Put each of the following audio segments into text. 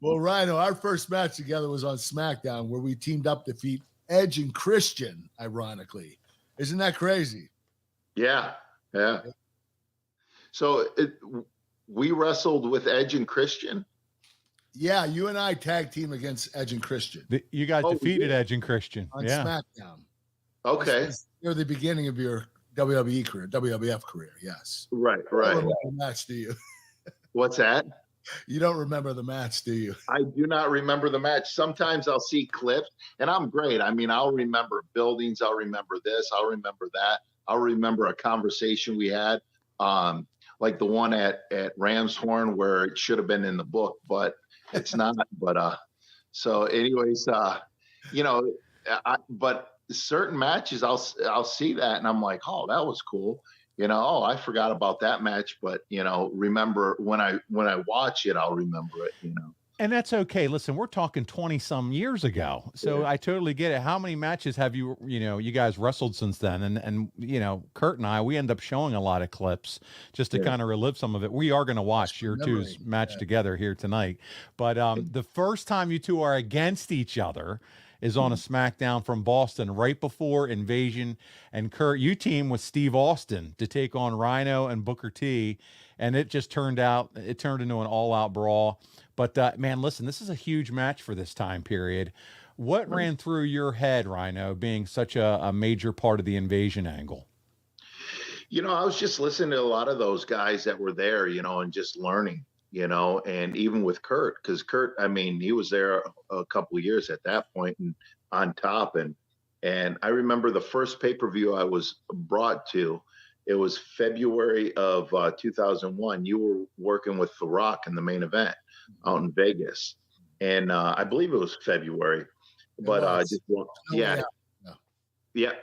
Well, Rhyno, our first match together was on SmackDown where we teamed up to defeat Edge and Christian, ironically. Isn't that crazy? Yeah. So we wrestled with Edge and Christian? Yeah, you and I tag team against Edge and Christian. You guys defeated Edge and Christian. On SmackDown. Okay. Near the beginning of your WWE career, WWF career, yes. Right. You don't remember the match, do you? What's that? You don't remember the match, do you? I do not remember the match. Sometimes I'll see clips, and I'm great. I mean, I'll remember buildings. I'll remember this. I'll remember that. I'll remember a conversation we had, like the one at Ramshorn where it should have been in the book, but it's not. But so anyways, but certain matches I'll see that and I'm like, oh, that was cool. I forgot about that match, but remember when I watch it, I'll remember it. And that's okay. Listen, we're talking 20 some years ago. So I totally get it. How many matches have you guys wrestled since then? And Kurt and I, we end up showing a lot of clips just to kind of relive some of it. We are going to watch your two's match together here tonight. But the first time you two are against each other is on a SmackDown from Boston right before Invasion. And Kurt, you team with Steve Austin to take on Rhyno and Booker T. And it just turned into an all-out brawl. But, man, listen, this is a huge match for this time period. What ran through your head, Rhyno, being such a major part of the Invasion angle? I was just listening to a lot of those guys that were there, and just learning, and even with Kurt, because Kurt, I mean, he was there a couple of years at that point and on top. And I remember the first pay-per-view I was brought to, it was February of 2001. You were working with The Rock in the main event out in Vegas. And I believe it was February. But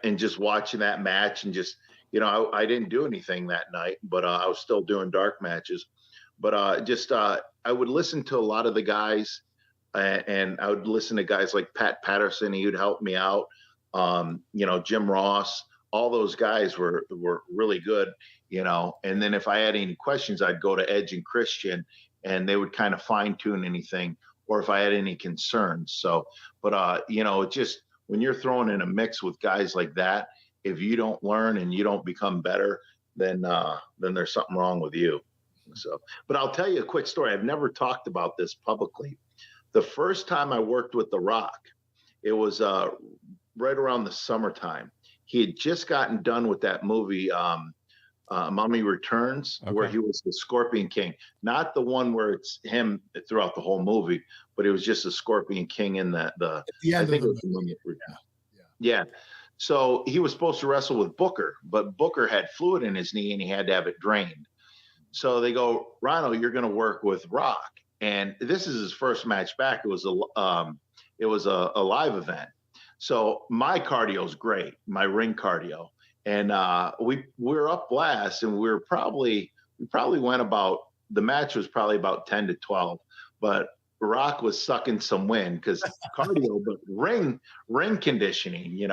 and just watching that match and just, I didn't do anything that night, but I was still doing dark matches. But I would listen to a lot of the guys, and I would listen to guys like Pat Patterson. He would help me out. Jim Ross. All those guys were really good, And then if I had any questions, I'd go to Edge and Christian, and they would kind of fine tune anything, or if I had any concerns. So, but just when you're thrown in a mix with guys like that, if you don't learn and you don't become better, then there's something wrong with you. So, but I'll tell you a quick story. I've never talked about this publicly. The first time I worked with The Rock, it was right around the summertime. He had just gotten done with that movie, Mummy Returns, where he was the Scorpion King. Not the one where it's him throughout the whole movie, but it was just the Scorpion King in the end of the movie. Yeah. So he was supposed to wrestle with Booker, but Booker had fluid in his knee and he had to have it drained. So they go, Rhyno, you're going to work with Rock. And this is his first match back. It was a live event. So my cardio is great, my ring cardio. And we were up last, and we probably went about, the match was probably about 10 to 12, but Rock was sucking some wind because cardio, but ring conditioning,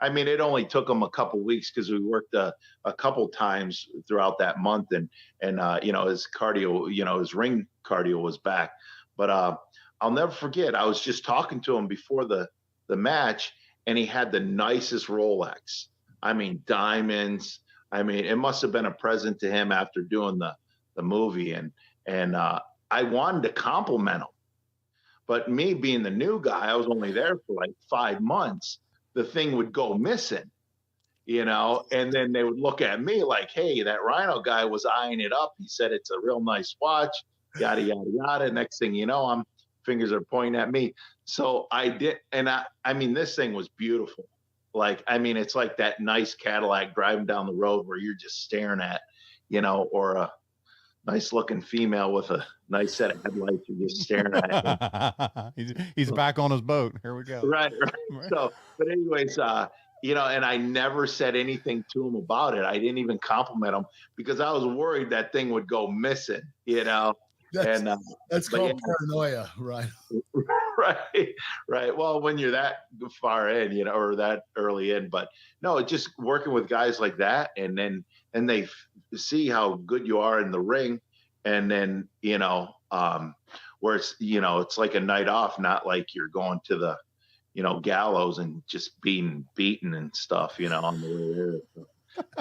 I mean, it only took him a couple weeks because we worked a couple times throughout that month, and his cardio, his ring cardio was back. But I'll never forget, I was just talking to him before the match, and he had the nicest Rolex. I mean, diamonds. I mean, it must have been a present to him after doing the movie. And I wanted to compliment him. But me being the new guy, I was only there for like 5 months. The thing would go missing, and then they would look at me like, hey, that Rhyno guy was eyeing it up. He said it's a real nice watch, yada, yada, yada. Next thing you know, fingers are pointing at me. So I did. And I mean, this thing was beautiful. Like, I mean, it's like that nice Cadillac driving down the road where you're just staring at, or a nice looking female with a nice set of headlights you're just staring at. He's back on his boat. Here we go. Right. So, but anyways, and I never said anything to him about it. I didn't even compliment him because I was worried that thing would go missing, That's called paranoia, right? Right. Well, when you're that far in, or that early in, but no, just working with guys like that, and they see how good you are in the ring, and then where it's, you know, it's like a night off, not like you're going to the, you know, gallows and just being beaten and stuff, you know, on the way there. So,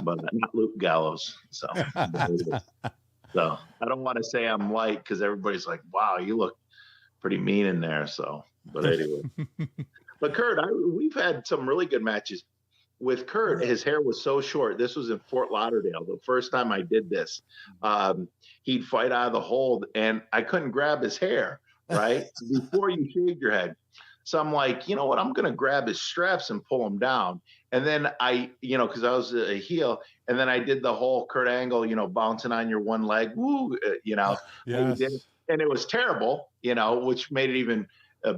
but not Luke Gallows. So I don't want to say I'm light because everybody's like, wow, you look pretty mean in there. So, but anyway. But Kurt, we've had some really good matches with Kurt. His hair was so short. This was in Fort Lauderdale. The first time I did this, he'd fight out of the hold and I couldn't grab his hair, right? Before you shaved your head. So I'm like, you know what? I'm going to grab his straps and pull him down. And then I, you know, because I was a heel, and then I did the whole Kurt Angle, you know, bouncing on your one leg, woo, you know. Yes. And it was terrible, you know, which made it even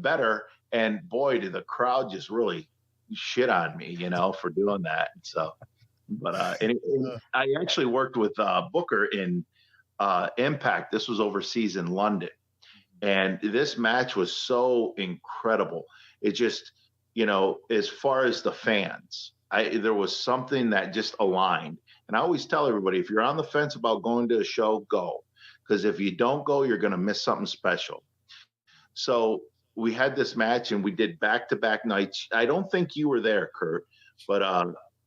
better. And boy, did the crowd just really shit on me, you know, for doing that. So, but and I actually worked with Booker in Impact. This was overseas in London. And this match was so incredible. It just, you know, as far as the fans, there was something that just aligned. And I always tell everybody, if you're on the fence about going to a show, go. Because if you don't go, you're going to miss something special. So we had this match and we did back-to-back nights. I don't think you were there, Kurt, but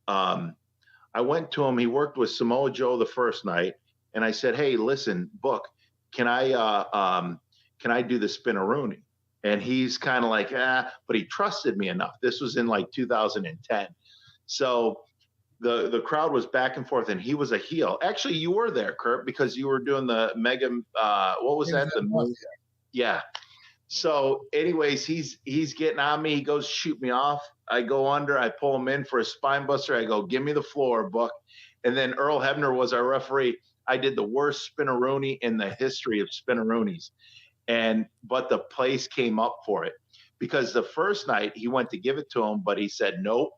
I went to him. He worked with Samoa Joe the first night. And I said, hey, listen, Book, can I do the spin-a-rooney? And he's kind of like, but he trusted me enough. This was in like 2010. So the crowd was back and forth and he was a heel. Actually, you were there, Kurt, because you were doing the mega, what was that? Yeah. So anyways, he's getting on me. He goes, shoot me off. I go under, I pull him in for a spine buster. I go, give me the floor, Buck. And then Earl Hebner was our referee. I did the worst spin-a-rooney in the history of spin-a-roonies. But the place came up for it because the first night he went to give it to him, but he said, nope,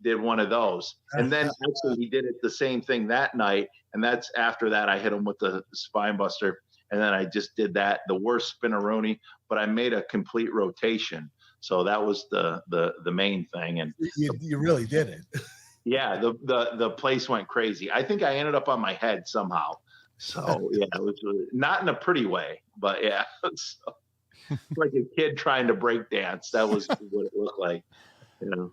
did one of those. And then actually he did it the same thing that night. And that's after that, I hit him with the spine buster. And then I just did the worst spin-a-rooney, but I made a complete rotation. So that was the main thing. And you really did it. Yeah, the place went crazy. I think I ended up on my head somehow. So yeah, it was really, not in a pretty way, but yeah, so, like a kid trying to break dance. That was what it looked like, you know.